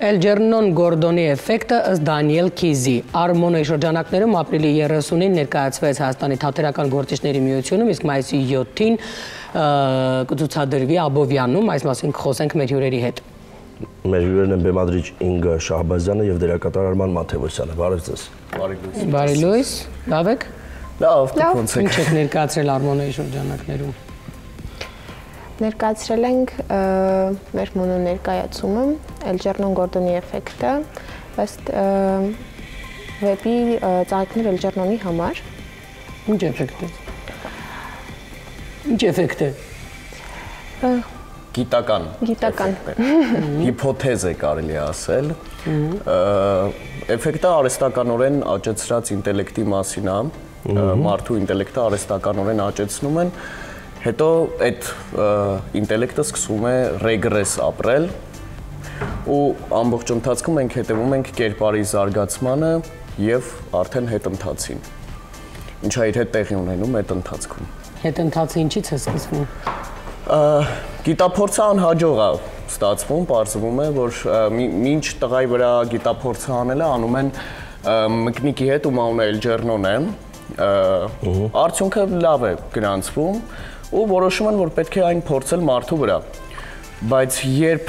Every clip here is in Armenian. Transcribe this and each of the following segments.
Էլջերնոն Գորդոնի էֆեկտը ըստ Դանիել Քիզի։ Արմոնոյի շրջանակներում ապրիլի 30-ին ներկայացվեց Հայաստանի Թատերական գործիչների միությունում, իսկ մայիսի 7-ին կցուցադրվի Աբովյանում, այս մասին կխոսենք մեր հյուրերի հետ։ Մեր հյուրերն են բեմադրիչ Ինգա Շահբազյանը եւ դերակատար Արման Մաթեոսյանը։ Բարև ձեզ։ Բարի լույս, լավ եք։ Լավ, ինչ եք ներկայացրել Արմոնոյի շրջանակներում։ Ներկայացրել ենք մեր մոնո ներկայացումը Էլջերնոն Գորդոնի էֆեկտը ըստ վեբի ծաղիկներ Էլջերնոնի համար։ Ինչ էֆեկտ է։ Ինչ էֆեկտ է։ Գիտական։ Հիփոթեզ է կարելի ասել։ Էֆեկտը արհեստականորեն աճեցրած ինտելեկտի մասին է, մարդու ինտելեկտը արհեստականորեն աճեցնում են, հետո այդ ինտելեկտը սկսում է ռեգրես ապրել ու ամբողջ ընթացքում մենք հետևում ենք կերպարի զարգացմանը եւ արդեն հետընթացին։ Ինչա իր հետ տեղի ունենում այդ ընթացքում։ Հետընթացը ինչից է սկսվում։ Գիտափորձը անհաջող է ստացվում, պարզվում է, որ մինչ տղայի վրա գիտափորձը անելը անում են մկնիկի հետ, ում անունը Էլջերնոն է, արդյունքը լավ է գրանցվում ու որոշում են, որ պետք է այն փորձել մարդու վրա։ Բայց երբ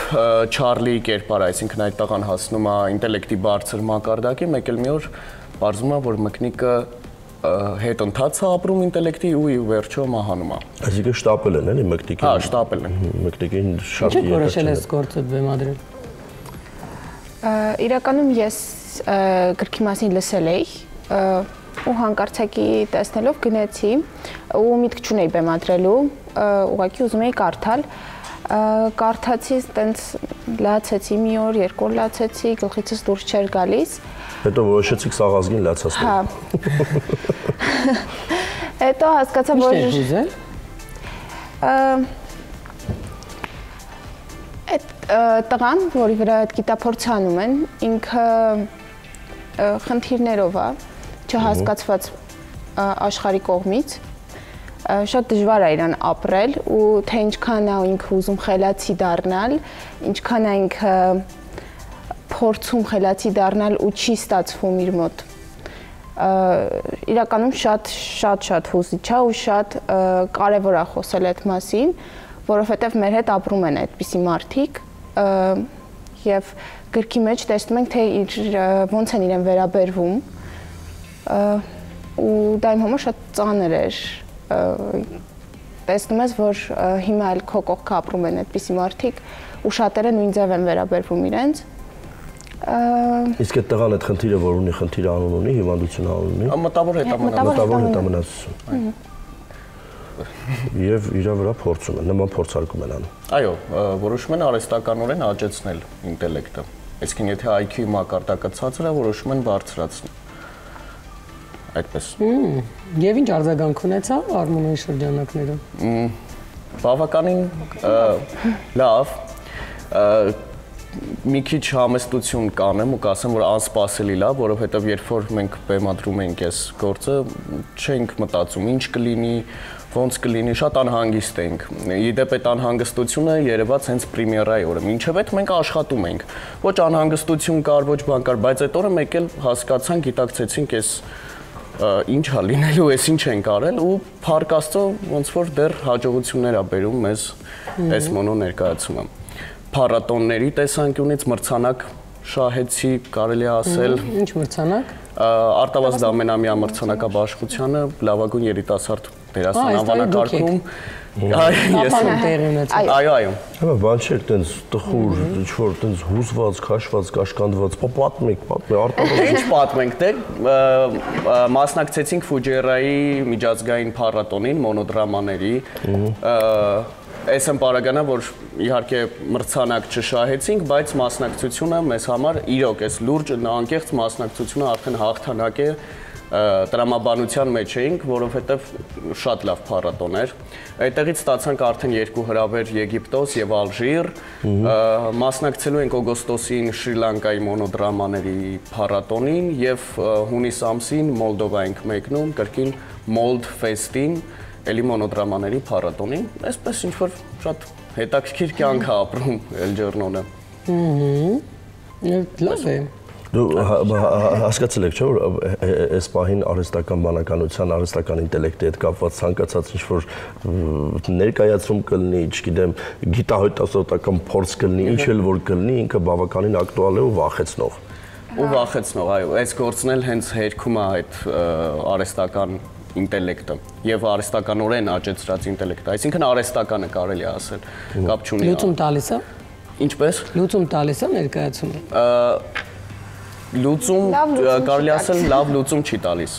Չարլիի կերպարը, այսինքն այդ տղան հասնում է ինտելեկտի բարձր մակարդակի, մեկ էլ մի օր պարզվում է, որ մկնիկը հետընթաց է ապրում ինտելեկտի ու վերջո մահանում է։ Այսինքն շտապել են, էլի մկնիկին։ Հա, շտապել են։ Մկնիկին շատ Ինչ որոշել ես գործը բեմադրել։ Իրականում ես գրքի մասին լսել էի ու հանկարծակի տեսնելով գնացի ու միտք չունեի բեմադրելու, ուղղակի ուզում էի կարդալ։ Կարդացի, տենց լացեցի մի օր, երկու օր լացեցի, գլխիցս դուրս չէր գալիս։ Հետո որոշեցիք սաղազգին լացացնել։ Հա։ Հետո հասկացա, որ այդ տղան, որի վրա այդ գիտափորձը անում են, ինքը խնդիրներով է, չհասկացված աշխարհի կողմից, շատ դժվար է իրան ապրել ու թե ինչքան է ինքը ուզում խելացի դառնալ, ինչքան է ինքը փորձում խելացի դառնալ ու չի ստացվում իր մոտ։ Իրականում շատ հուզիչ է ու շատ կարևոր է խոսել այդ մասին, որովհետև մեր հետ ապրում են այդպիսի մարդիկ եւ գրքի մեջ տեսնում ենք, թե ոնց են իրեն վերաբերվում ու դա իմ համար շատ ծանր էր։ Տեսնում ես, որ հիմա էլ քո կողքը ապրում են այդպիսի մարդիկ ու շատերը նույն ձև են վերաբերվում իրենց։ Իսկ այդ տղան այդ խնդիրը, որ ունի, խնդիր անուն ունի, հիվանդություն անուն ունի։ Մտավոր հետամնացություն։ Եվ իր վրա փորձում են, նման փորձարկում են անում։ Այո, որոշում են արհեստականորեն աճեցնել ինտելեկտը։ Այսինքն եթե IQ-ի մակարդակը ցածր է, որոշում են բարձրացնել։ Այդպես։ Եվ ինչ արձագանք ունեցավ Արմոնոյի շրջանակներում։ Բավականին լավ, մի քիչ համեստություն կանեմ ու կասեմ, որ անսպասելի լավ, որովհետև երբ որ մենք բեմադրում ենք այս գործը, չենք մտածում ինչ կլինի, ոնց կլինի, շատ անհանգիստ ենք։ Իդեպ այդ անհանգստությունը երևաց հենց պրեմիերայի օրը։ Մինչև այդ մենք աշխատում ենք։ Ոչ անհանգստություն կար, ոչ բան կար, բայց այդ օրը մեկ էլ հասկացանք, գիտակցեցինք այս ինչ է լինելու, այս ինչ ենք արել ու փառք Աստծո ոնց որ դեռ հաջողություններ ա բերում մեզ այս մոնո ներկայացումը։ Փառատոնների տեսանկյունից մրցանակ շահեցի, կարելի է ասել։ Ինչ մրցանակ։ Արտավազդ ամենամյա մրցանակաբաշխությանը լավագույն երիտասարդ դերասան անվանակարգում։ Այո։ Հա, բան չէ, տենց տխուր, ինչ-որ տենց հուզված, քաշված, կաշկանդված, պատմեք, արտավազդ։ Ինչ պատմենք, դե մասնակցեցինք Ֆուջերայի միջազգային փառատոնին մոնոդրամաների։ Այս եմ պարագանա, որ իհարկե մրցանակ չշահեցինք, բայց մասնակցությունը մեզ համար իրոք այս լուրջ անկեղծ մասնակցությունը արդեն հաղթանակ է տրամաբանության մեջ էինք, որովհետև շատ լավ փառատոն էր։ Այդտեղից ստացանք արդեն 2 հրավեր Եգիպտոս եւ Ալժիր, մասնակցելու ենք օգոստոսին Շրի Լանկայի մոնոդրամաների փառատոնին եւ հունիս ամսին Մոլդովա ենք մեկնում, կրկին Mold Fest-ին, էլի մոնոդրամաների փառատոնին, այսպես ինչ որ շատ հետաքրքիր կյանք է ապրում Էլջերնոնը։ Լավ է։ Դու հասկացել եք, չէ՞ որ այս պահին արհեստական բանականության, արհեստական ինտելեկտի հետ կապված ցանկացած ինչ-որ ներկայացում կլինի, չգիտեմ, գիտահետազոտական փորձ կլինի, ինչ էլ որ կլինի, ինքը բավականին ակտուալ է ու վախեցնող։ Ու վախեցնող, այո, այս գործն էլ հենց հերքում է այդ արհեստական ինտելեկտը եւ արհեստականորեն աճեցրած ինտելեկտը, այսինքն արհեստականը կարելի է ասել, կապ չունի։ Լուծում տալիս է։ Ինչպես։ Լուծում տալիս է ներկայացումը։ Լուծում կարելի ասել լավ լուծում չի տալիս։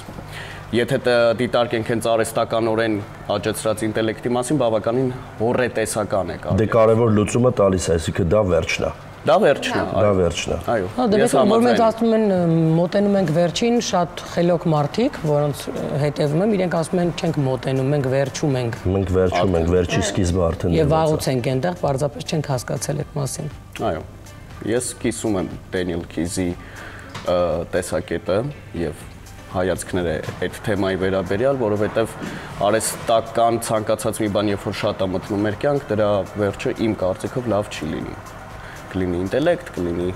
Եթե դիտարկենք հենց արհեստականորեն աճեցրած ինտելեկտի մասին, բավականին հոռետեսական է կարելի։ Դե կարևոր լուծումը տալիս է, այսինքն դա վերջն է։ Դա վերջն է։ Դա վերջն է։ Այո։ Հա, դե որ մենք ասում են մոտենում ենք վերջին, շատ խելոք մարդիկ, որոնց հետևում եմ, իրենք ասում են չենք մոտենում, մենք վերջում ենք։ Մենք վերջում ենք, վերջի սկիզբը արդեն։ Եվ վաղուց ենք այնտեղ, պարզապես չենք հասկացել այդ մասին։ Այո։ Ես կիսում եմ Դենիել Քիզի տեսակետը եւ հայացքները այդ թեմայի վերաբերյալ, որովհետեւ արհեստական ցանկացած մի բան, երբ որ շատ է մտնում մեր կյանք, դրա վերջը իմ կարծիքով լավ չի լինի։ Կլինի ինտելեկտ, կլինի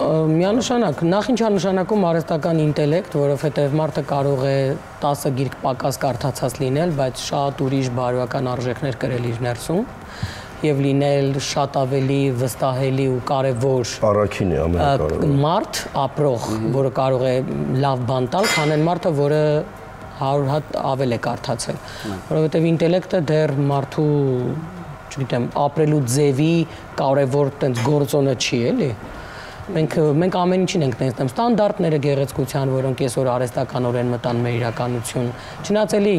միանշանակ, նախ ինչ է նշանակում արհեստական ինտելեկտ, որովհետեւ մարդը կարող է 10 գիրք պակաս կարդացած լինել, բայց շատ ուրիշ բարոյական արժեքներ կրել իր ներսում եւ լինել շատ ավելի վստահելի ու կարեւոր առաքին է ամենակարևորը մարդ ապրող, որը կարող է լավ բան տալ, քան այն մարդը, որը 100 հատ ավել է կարդացել, որովհետեւ ինտելեկտը դեռ մարդու, չգիտեմ, ապրելու ձևի կարևոր տենց գործոնը չի, էլի։ Մենք ամեն ինչին ենք տենց ստանդարտները գեղեցկության, որոնք այսօր արհեստականորեն մտան մեր իրականություն, չնայած էլի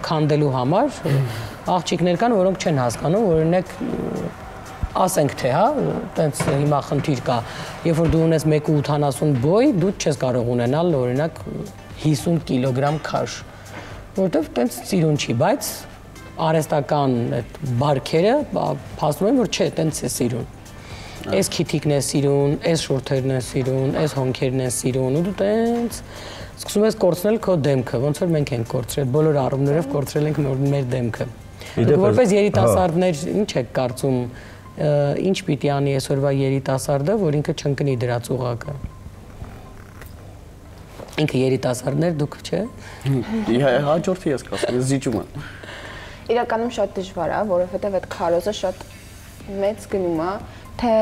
քանդելու համար աղջիկներ կան, որոնք չեն հասկանում, օրինակ ասենք թե, հա, տենց հիմա խնդիր կա, երբ որ դու ունես 1.80 բոյ, դու չես կարող ունենալ օրինակ 50 կիլոգրամ քաշ, որովհետև տենց սիրուն չի, բայց արհեստական այդ բարքերը փաստում են, որ չէ, տենց է սիրուն։ Այս քիթիկն է սիրուն, այս շորթերն է սիրուն, այս հոնքերն է սիրուն, ու դու տենց սկսում ես կորցնել քո դեմքը, ոնց որ մենք ենք կորցրել, բոլոր առումներով կորցրել ենք մեր դեմքը։ Որպես երիտասարդներ, ինչ եք կարծում, ինչ պիտի անի այսօրվա երիտասարդը, որ ինքը չընկնի դրա ծուղակը։ Ինքը երիտասարդներ դուք, չէ՞։ Հաջորդի ես կասեմ, ես զիջում եմ։ Իրականում շատ դժվար է, որովհետև այդ քարոզը շատ մեծ գնում է, թե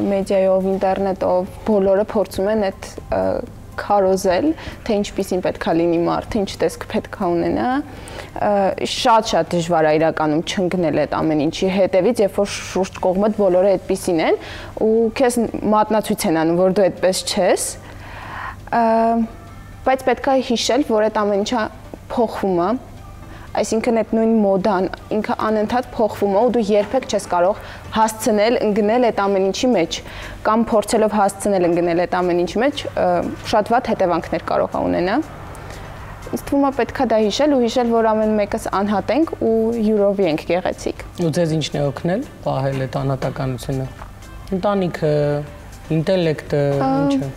մեդիայով, ինտերնետով բոլորը փորձում են այդ քարոզել, թե ինչպիսին պետք է լինի մարդը, ինչ տեսք պետք է ունենա, շատ դժվար է իրականում չընկնել այդ ամեն ինչի հետևից, երբ որ շուրջ կողմդ բոլորը այդպիսին են, ու քեզ մատնացույց են անում, որ դու այդպես չես, բայց պետք է հիշել, որ այդ ամեն ինչը փոխվում է, այսինքն այդ նույն մոդան ինքը անընդհատ փոխվում է ու դու երբեք չես կարող հասցնել ընկնել այդ ամեն ինչի մեջ կամ փորձելով հասցնել ընկնել այդ ամեն ինչի մեջ շատ վատ հետևանքներ կարող է ունենա։ Ինձ թվում է պետք է դա հիշել ու հիշել, որ ամեն մեկս անհատ ենք ու յուրովի ենք գեղեցիկ։ Ու ձեզ ինչն է օգնել պահել այդ անհատականությունը։ Ընտանիքը, ինտելեկտը, ինչը։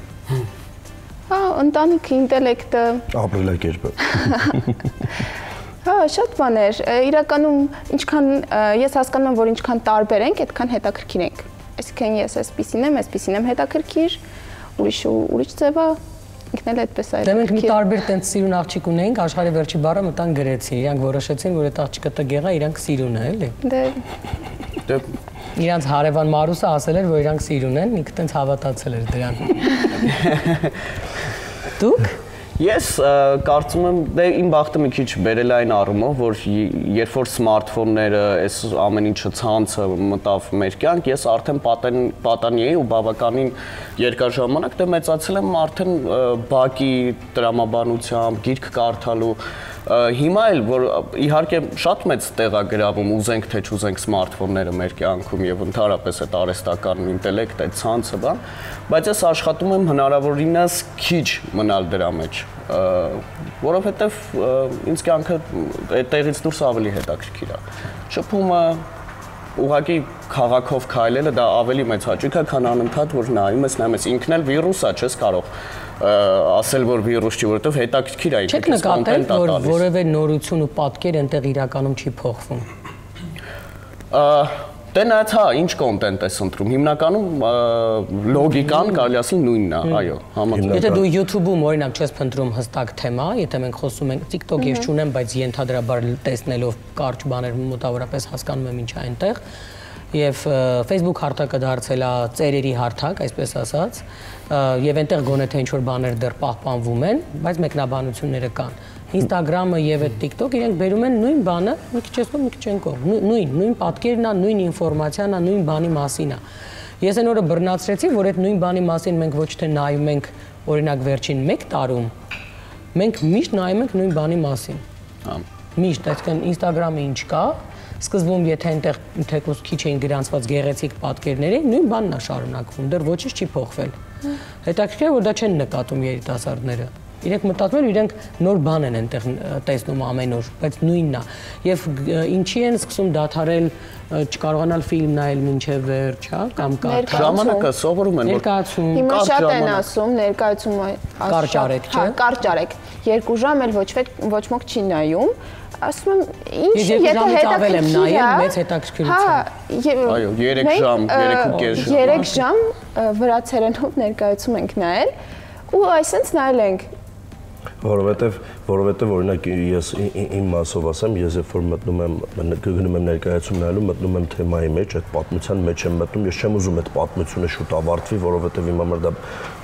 Հա, ընտանիքը, ինտելեկտը, ապրելակերպը։ Հա, շատ բաներ, իրականում ինչքան ես հասկանում եմ, որ ինչքան տարբեր ենք, այդքան հետաքրքիր ենք։ Այսինքն ես այսպիսին եմ հետաքրքիր, ուրիշ ձևա ինքն էլ այդպես է։ Դե մենք մի տարբեր տենց սիրուն աղջիկ ունեինք, աշխարհի վերջի բառը մտան գրեցին, իրանք որոշեցին, որ այդ աղջիկը տգեղ է, իրանք սիրուն է, էլի։ Դե իրանք հարևան Մարուսը ասել էր, որ իրանք սիրուն են, ինքը տենց հավատացել էր դրան։ Դուք Ես կարծում եմ, դե իմ բախտը մի քիչ բերել է այն առումով, որ երբ որ սմարթֆոնները, այս ամեն ինչը ցանցը մտավ մեր կյանք, ես արդեն պատանի էի ու բավականին երկար ժամանակ դե մեծացել եմ արդեն բակի տրամաբանությամբ, գիրք կարդալու, հիմա էլ որ իհարկե շատ մեծ տեղ է գրավում ուզենք թե չուզենք սմարթֆոնները մեր կյանքում եւ ընդհանրապես այդ արհեստական ինտելեկտ, այդ ցանցը բան, բայց ես աշխատում եմ հնարավորինս քիչ մնալ դրա մեջ, որովհետեւ ինձ կյանքը այդ տեղից դուրս ավելի հետաքրքիր է։ Շփումը ուղղակի քաղաքով քայլելը դա ավելի մեծ հաճույք է, քան անընդհատ որ նայում ես, ինքն էլ վիրուս է, չես կարող ասել որ վիրուս չի, որովհետև հետաքրքիր է ինքը։ Չեք նկատել, որ որևէ նորություն ու պատկեր այնտեղ իրականում չի փոխվում։ Դե նայած հա, ինչ կոնտենտ ես ընտրում։ Հիմնականում լոգիկան կարելի ասել նույնն է, այո, համաձայն։ Եթե դու YouTube-ում օրինակ չես փնտրում հստակ թեմա, եթե մենք խոսում ենք TikTok ես չունեմ, բայց ենթադրաբար տեսնելով կարճ բաներ մոտավորապես հասկանում եմ ինչ է այնտեղ, եւ Facebook հարթակը դարձել է ծերերի հարթակ, այսպես ասած, եւ այնտեղ գոնե թե ինչ-որ բաներ դեռ պահպանվում են, բայց մեկնաբանությունները կան։ Instagram-ը եւ այդ TikTok իրենք բերում են նույն բանը, մի քիչ էսքով, մի քիչ այնքով, նույն պատկերն է, նույն ինֆորմացիան է, նույն բանի մասին է։ Ես այն օրը բռնացրեցի, որ այդ նույն բանի մասին մենք ոչ թե նայում ենք, օրինակ վերջին 1 տարում, մենք միշտ նայում ենք նույն բանի մասին։ Միշտ, այսինքն Instagram-ը ինչ կա, սկզբում եթե այնտեղ թեկուզ քիչ էին գրանցված գեղեցիկ պատկերներ, նույն բանն է շարունակվում, դեռ ոչինչ չի փոխվել։ Հետաքրքիր է, որ դա չեն նկատում երիտասարդները։ Իրենք մտածում են, իրենք նոր բան են այնտեղ տեսնում ամեն օր, բայց նույնն է։ Եվ ինչի են սկսում դադարել չկարողանալ ֆիլմ նայել մինչև վերջ, հա, կամ կարդալ։ Ժամանակը սովորում են, որ հիմա շատ են ասում, ներկայացում կարճ արեք, չէ՞։ Հա, կարճ արեք։ 2 ժամ էլ ոչ ոք չի նայում։ Ասում եմ, ինչ եթե հետաքրքիր եմ նայել, մեծ հետաքրքրություն։ Այո, 3 ժամ, 3.5 ժամ։ 3 ժամ վրացերենով ներկայացում ենք նայել ու այսպես նայել ենք։ Որովհետև օրինակ ես իմ մասով ասեմ, ես երբ որ մտնում եմ գնում եմ ներկայացում նայելու, մտնում եմ թեմայի մեջ, այդ պատմության մեջ եմ մտնում, ես չեմ ուզում այդ պատմությունը շուտ ավարտվի, որովհետև իմ համար դա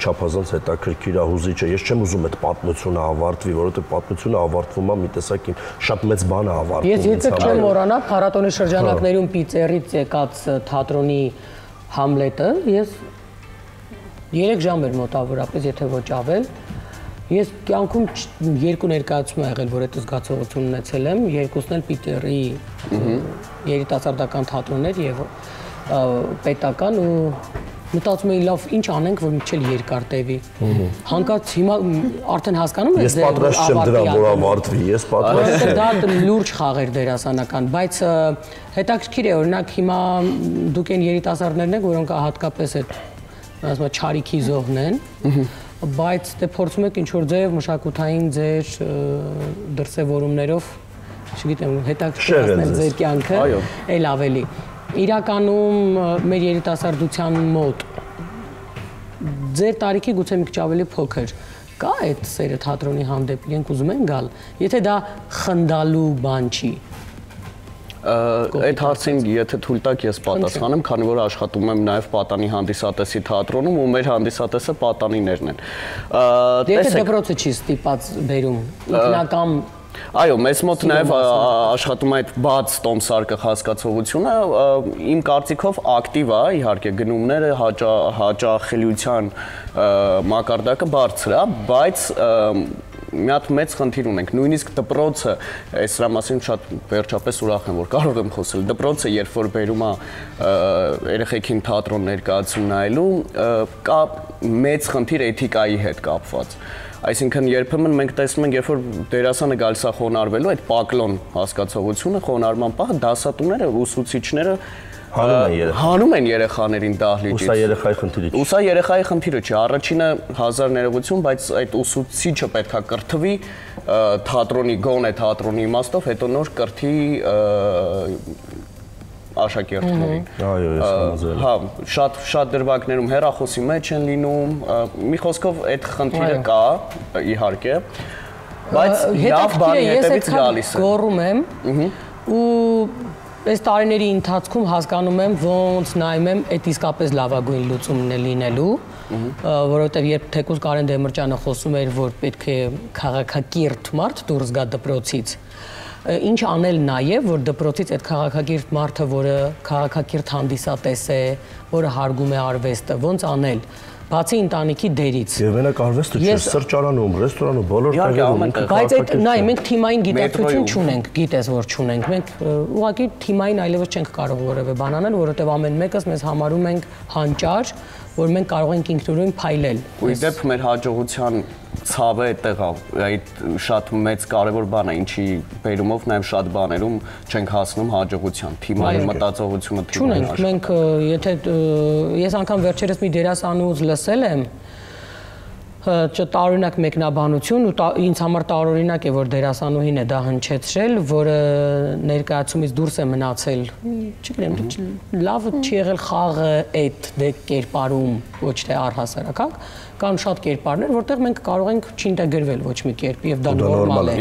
չափազանց հետաքրքիր է, հուզիչ է, ես չեմ ուզում այդ պատմությունը ավարտվի, որովհետև պատմությունը ավարտվում է մի տեսակ շատ մեծ բան է ավարտվում։ Ես երբեք չեմ մոռանա փառատոնի շրջանակներում Պիծերից եկած թատրոնի Համլետը, ես 3 ժամ էր մոտավորապես, եթե ոչ ավել։ Ես կյանքում 2 ներկայացում եմ եղել, որ այդ զգացողություն ունեցել եմ, երկուսն էլ Պիտերի երիտասարդական թատրոններ եւ պետական ու մտածում էի լավ ինչ անենք, որ միչել երկար տևի։ Հանկարծ հիմա արդեն հասկանում եք, ես պատրաստ չեմ դրան, որ ավարտվի, ես պատրաստ չեմ։ Դա լուրջ խաղեր դերասանական, բայց հետաքրքիր է, օրինակ հիմա դուք այն երիտասարդներն եք, որոնք հատկապես այդ ասում եմ չարիքի զոհն են, բայց դե փորձում եք ինչ-որ ձև մշակութային ձեր դրսևորումներով, չգիտեմ, հետաքրքրացնել ձեր կյանքը, այլ ավելի։ Իրականում մեր երիտասարդության մոտ ձեր տարիքի գուցե մի քիչ ավելի փոքր կա այդ սերը թատրոնի հանդեպ, իրենք ուզում են գալ, եթե դա խնդալու բան չի։ Այդ հարցին եթե թույլ տաք ես պատասխանեմ, քանի որ աշխատում եմ նաև Պատանի հանդիսատեսի թատրոնում ու մեր հանդիսատեսը պատանիներն են։ Եթե դպրոցը չի ստիպած բերում, ինքնական Այո, մեզ մոտ նաև աշխատում է այդ բաց տոմսարկղ հասկացողությունը, իմ կարծիքով ակտիվ է, իհարկե գնումները հաճախելիության մակարդակը բարձր է, բայց մի հատ մեծ խնդիր ունենք, նույնիսկ դպրոցը, այս դրա մասին շատ վերջապես ուրախ եմ, որ կարող եմ խոսել, դպրոցը երբ որ բերում է երեխեքին թատրոն ներկայացում նայելու, կա մեծ խնդիր էթիկայի հետ կապված։ Այսինքն երբեմն մենք տեսնում ենք, երբ որ դերասանը գալիս է խոնարհվելու, այդ պակլոն հասկացողությունը, խոնարհման պահը դասատուները, ուսուցիչները հանում են երեխաներին դահլիճից։ Ու սա երեխայի խնդիրը չի։ Ու սա երեխայի խնդիրը չի, առաջինը հազար ներողություն, բայց այդ ուսուցիչը պետքա կրթվի թատրոնի գոնե թատրոնի իմաստով, հետո նոր կրթի աշակերտներին։ Այո, ես համաձայն եմ։ Հա, շատ դրվագներում հեռախոսի մեջ են լինում, մի խոսքով այդ խնդիրը կա, իհարկե, բայց լավ բանի հետևից գալիս է։ Գոռում եմ ու այս տարիների ընթացքում հասկանում եմ, ոնց նայում եմ, այդ իսկապես լավագույն լուծումն է լինելու, որովհետև երբ թեկուզ Կարեն Դեմիրճյանը խոսում էր, որ պետք է քաղաքակիրթ մարդ դուրս գա դպրոցից, ինչ անել նաև, որ դպրոցից այդ քաղաքակիրթ մարդը, որը քաղաքակիրթ հանդիսատես է, որը հարգում է արվեստը, ոնց անել, բացի ընտանիքի դերից։ Եվ մենակ արվեստը չէ, սրճարանում, ռեստորանում, բոլոր տեղերում։ Բայց այդ նայ, մենք թիմային գիտակցություն չունենք, գիտես որ չունենք։ Մենք ուղղակի թիմային այլևս չենք կարող որևէ բան անել, որովհետև ամեն մեկս մեզ համարում ենք հանճար, որ մենք կարող ենք ինքնուրույն փայլել։ Ու իդեպ մեր հաջողության ցավը այդտեղ է, այդ շատ մեծ կարևոր բան է, ինչի բերումով նաև շատ բաներում չենք հասնում հաջողության, թիմային մտածողությունը թիմային։ Չունենք, մենք եթե ես անգամ վերջերս մի դերասանուց լսել եմ, տարօրինակ մեկնաբանություն ու ինձ համար տարօրինակ է որ դերասանուհին է դա հնչեցրել, որը ներկայացումից դուրս է մնացել, չգիտեմ, լավ չի եղել խաղը այդ կերպարում, ոչ թե առհասարակ, կան շատ կերպարներ, որտեղ մենք կարող ենք չինտեգրվել ոչ մի կերպ եւ դա նորմալ է։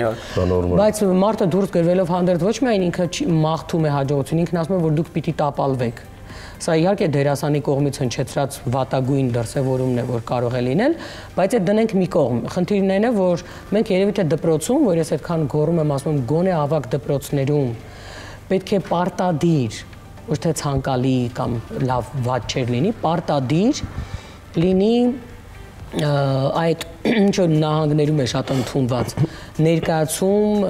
Բայց մարդը դուրս գրվելով հանդերձ ոչ միայն ինքը մաղթում է հաջողություն, ինքն ասում է որ դուք պիտի տապալվեք։ Սա իհարկե դերասանի կողմից հնչեցրած վատագույն դրսևորումն է, որ կարող է լինել, բայց այդ դնենք մի կողմ։ Խնդիրն այն է, որ մենք երևի թե դպրոցում, որ ես այդքան գոռում եմ, ասում եմ, գոնե ավակ դպրոցներում պետք է պարտադիր, ոչ թե ցանկալի կամ լավ վատ չէր լինի, պարտադիր լինի այդ ինչ որ նահանգներում է շատ ընդունված ներկայացում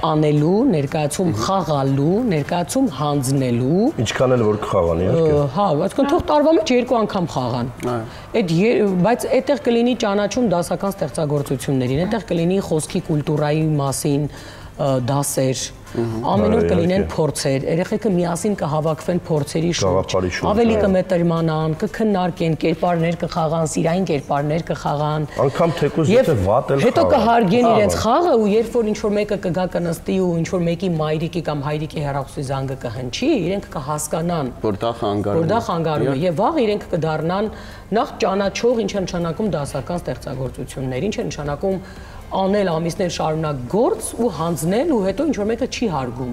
անելու, ներկայացում խաղալու, ներկայացում հանձնելու։ Ինչքան էլ որ կխաղան, իհարկե։ Հա, այսինքն թող տարվա մեջ 2 անգամ խաղան։ Բայց այդտեղ կլինի ճանաչում դասական ստեղծագործություններին, այդտեղ կլինի խոսքի կուլտուրայի մասին դասեր, ամեն օր կլինեն փորձեր, երեխեքը միասին կհավաքվեն փորձերի շուրջ, ավելի կմետրմանան, կքննարկեն, կերպարներ կխաղան, սիրային կերպարներ կխաղան, անգամ թեկուզ եթե վատ էլ հետո կհարգեն իրենց խաղը ու երբ որ ինչ-որ մեկը կգա կնստի ու ինչ-որ մեկի մայրիկի կամ հայրիկի հեռախոսի զանգը կհնչի, իրենք կհասկանան, որ դա խանգարում է եւ վաղ իրենք կդառնան նախ ճանաչող, ինչ է նշանակում դասական ստեղծագործություններ, ինչ է նշանակում անել ամիսներ շարունակ գործ ու հանձնել ու հետո ինչ որ մեկը չի հարգում,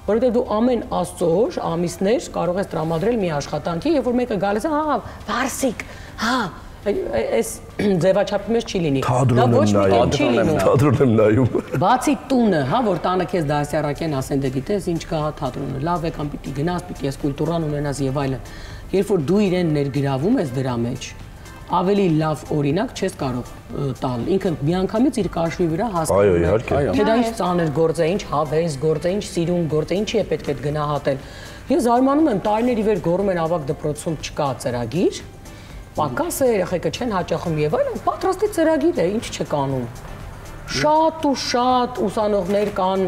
որովհետեւ դու ամեն աստծո օր ամիսներ կարող ես տրամադրել մի աշխատանքի, երբ որ մեկը գալիս է, հա, վարսիկ, հա, այս ձևաչափի մեջ չի լինի։ Դա ոչ մի կերպ չի լինում։ Թատրոն եմ նայում։ Բացի տունը, հա, որ տանը քեզ դասյարակեն, ասեն դե գիտես ինչ կա թատրոնը, լավ է կամ պիտի գնաս, պիտի ես կուլտուրան ունենաս եւ այլն։ Երբ որ դու իրեն ներգրավում ես դրա մեջ, ավելի լավ օրինակ չես կարող տալ։ Ինքը միանգամից իր կաշվի վրա հասկանում է։ Թե դա ինչ ծանր գործ է, ինչ հավես գործ է, ինչ սիրուն գործ է, ինչի է պետք է գնահատել։ Ես զարմանում եմ, տարիների վեր գոռում են ավակ դպրոցում չկա ծրագիր, պակաս է, երեխեքը չեն հաճախում եւ այլն, պատրաստի ծրագիր է, ինչ չեք անում։ Շատ ու շատ ուսանողներ կան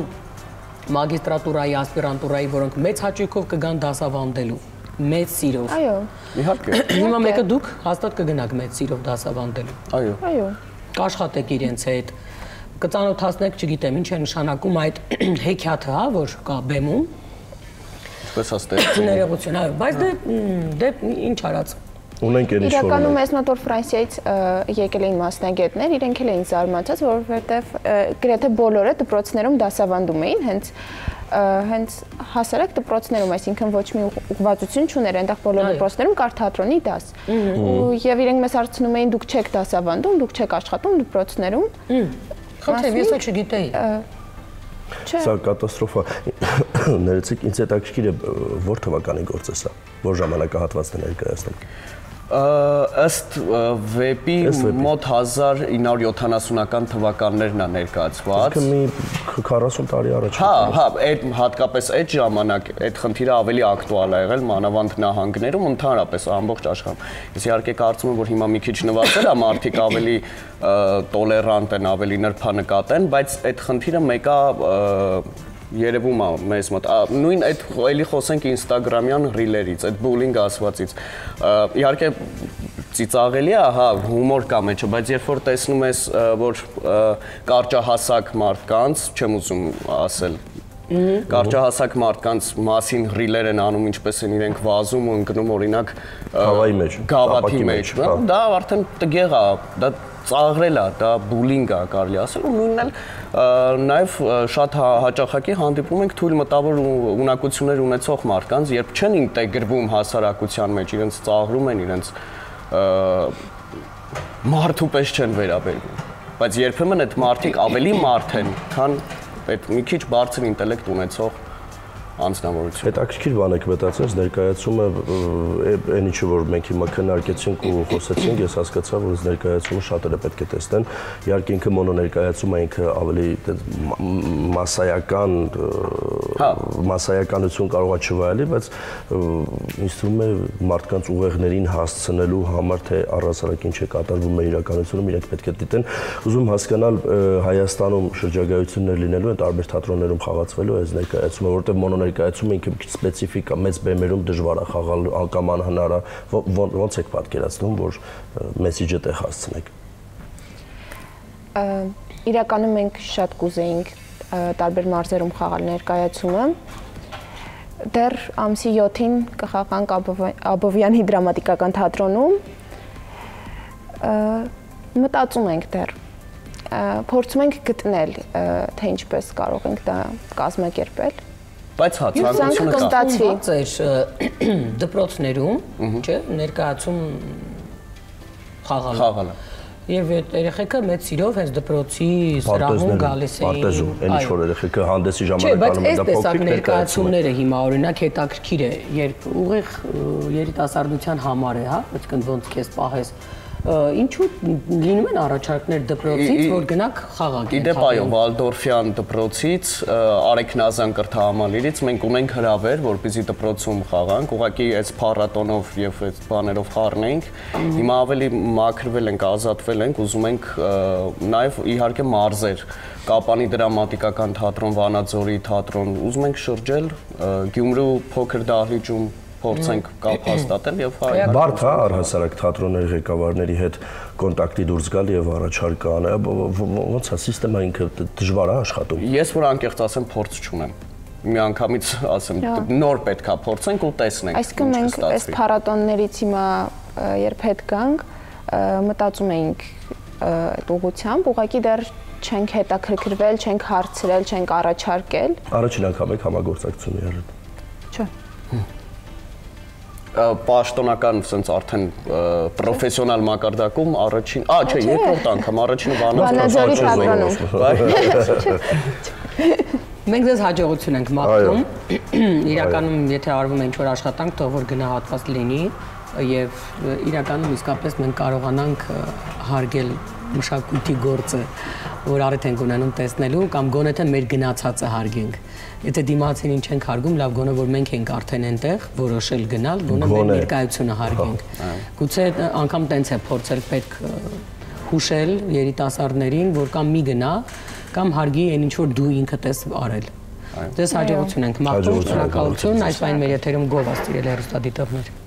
մագիստրատուրայի, ասպիրանտուրայի, որոնք մեծ հաճույքով կգան դասավանդելու։ Մեծ սիրով։ Այո։ Իհարկե։ Հիմա մեկը դուք հաստատ կգնաք մեծ սիրով դասավանդելու։ Այո։ Կաշխատեք իրենց հետ, կծանոթացնեք, չգիտեմ, ինչ է նշանակում այդ հեքիաթը, հա, որ կա բեմում։ Ինչպես աստեղծում։ Ներողություն, այո, բայց դե ինչ արած։ Ունենք էլ ինչ-որ։ Իրականում այս մոտ որ Ֆրանսիայից եկել էին մասնագետներ, իրենք էլ էին զարմացած, որովհետև գրեթե բոլորը դպրոցներում դասավանդում էին, հենց հասարակ դպրոցներում, այսինքն ոչ մի ուղղվածություն չուներ, այնտեղ բոլոր դպրոցներում կար թատրոնի դաս։ Եվ իրենք մեզ հարցնում էին՝ դուք չեք դասավանդում, դուք չեք աշխատում դպրոցներում։ Խնդրեմ, ես չգիտեի։ Սա կատաստրոֆա։ Ներեցեք, ինձ հետաքրքիր է որ թվականի գործ է սա, որ ժամանակահատվածն է ներկայացնում։ Ըստ վեպի մոտ 1970-ական թվականներն է ներկայացված։ Իսկ մի 40 տարի առաջ։ Հա, այդ հատկապես այդ ժամանակ այդ խնդիրը ավելի ակտուալ է եղել մանավանդ նահանգներում, ընդհանրապես ամբողջ աշխարհում։ Ես իհարկե կարծում եմ, որ հիմա մի քիչ նվազել է, մարդիկ ավելի տոլերանտ են, ավելի նրբանկատ են, բայց այդ խնդիրը մեկա երևում է մեզ մոտ։ Նույն այդ էլի խոսենք Instagram-յան ռիլերից, այդ բուլինգ ասվածից։ Իհարկե ծիծաղելի է, հա, հումոր կա մեջը, բայց երբ որ տեսնում ես, որ կարճահասակ մարդկանց, չեմ ուզում ասել, կարճահասակ մարդկանց մասին ռիլեր են անում, ինչպես են իրենք վազում ու ընկնում օրինակ գավաթի մեջ, դա արդեն տգեղ է, դա ծաղրել է, դա բուլինգ է կարելի ասել ու նույնն էլ նաև շատ հաճախակի հանդիպում ենք թույլ մտավոր ունակություններ ունեցող մարդկանց, երբ չեն ինտեգրվում հասարակության մեջ, իրենց ծաղրում են, իրենց մարդու պես չեն վերաբերվում, բայց երբեմն այդ մարդիկ ավելի մարդ են, քան այդ մի քիչ բարձր ինտելեկտ ունեցող անձնավորություն։ Հետաքրքիր բան եք մտածել, ներկայացումը այն ինչը որ մենք հիմա քննարկեցինք ու խոսեցինք, ես հասկացա, որ ներկայացումը շատերը պետք է տեսնեն։ Իհարկե ինքը մոնոներկայացումը ինքը ավելի մասսայականություն կարող է չվայելի, բայց ինձ թվում է մարդկանց ուղեղներին հասցնելու համար թե առհասարակ ինչ է կատարվում մեր իրականությունում, իրենք պետք է դիտեն։ Ուզում հասկանալ Հայաստանում շրջագայություններ լինելու են տարբեր թատրոններում խաղացվելու այս ներկայացումը, որտեղ մոնոներկայացումը ինքը մի քիչ սպეციფիկ է, մեծ բեմերում դժվար է խաղալ անգամ անհնար է, ոնց եք պատկերացնում, որ մեսիջը տեղ հասցնեք։ իրականում մենք շատ կուզեինք տարբեր մարզերում խաղալ ներկայացումը։ Դեռ ամսի 7-ին կխաղանք Աբովյանի դրամատիկական թատրոնում։ Մտածում ենք դեռ, փորձում ենք գտնել, թե ինչպես կարող ենք դա կազմակերպել։ Բայց հա, ցանկությունը կստացվի։ Ձեր դպրոցներում, չէ, ներկայացում խաղալը։ Եվ այդ երեխեքը մեծ սիրով հենց դպրոցի սրահում գալիս էին։ Պարտեզում, այն ինչ որ երեխեքը հանդեսի Չէ, բայց ժամանականում այս տեսակ ներկայացումները հիմա օրինակ հետաքրքիր է, երբ ուղիղ երիտասարդության համար է, հա, այսինքն ոնց քեզ պահես, ինչու լինում են առաջարկներ դպրոցից, որ գնաք խաղաք։ Իդեպ այո, Վալդորֆյան դպրոցից, Արեգնազյան կրթահամալիրից մենք ունենք հրավեր, որպեսզի դպրոցում խաղանք, ուղղակի այս փառատոնով եւ այս բաներով խառնենք։ Հիմա ավելի մաքրվել ենք, ազատվել ենք, ուզում ենք նաեւ իհարկե մարզեր, Կապանի դրամատիկական թատրոն, Վանաձորի թատրոն, ուզում ենք շրջել Գյումրու փոքր դահլիճում փորձենք կապ հաստատել եւ բարդ է առհասարակ թատրոնների ղեկավարների հետ կոնտակտի դուրս գալ եւ առաջարկ անել, ոնց է սիստեմը ինքը դժվար է աշխատում։ Ես որ անկեղծ ասեմ, փորձ չունեմ։ Միանգամից ասեմ, նոր պետքա փորձենք ու տեսնենք։ Այսինքն մենք այս փառատոններից հիմա երբ հետ գանք, մտածում էինք այդ ուղղությամբ, ուղղակի դեռ չենք հետաքրքրվել, չենք հարցրել, չենք առաջարկել։ Առաջին անգամ եք համագործակցություն եղել։ Չէ։ Պաշտոնական sense արդեն պրոֆեսիոնալ մակարդակում առաջին, չէ, երկրորդ անգամ, առաջինը Վանաձորի թատրոնում։ Մենք ձեզ հաջողություն ենք մաղթում։ Իրականում եթե արվում է ինչ-որ աշխատանք, թող որ գնահատված լինի եւ իրականում իսկապես մենք կարողանանք հարգել մշակույթի գործը, որ առիթ ենք ունենում տեսնելու կամ գոնե թե մեր գնացածը հարգենք։ Եթե դիմացին ինչ ենք հարգում, լավ գոնե որ մենք ենք արդեն այնտեղ որոշել գնալ, գոնե մեր ներկայությունը հարգենք։ Գուցե անգամ տենց է փորձել պետք հուշել երիտասարդներին, որ կամ մի գնա, կամ հարգի այն ինչ որ դու ինքդ ես արել։ Ձեզ հաջողություն ենք մաղթում, շնորհակալություն, այս այն մեր եթերում գովազդիրել հեռուստադիտողներ։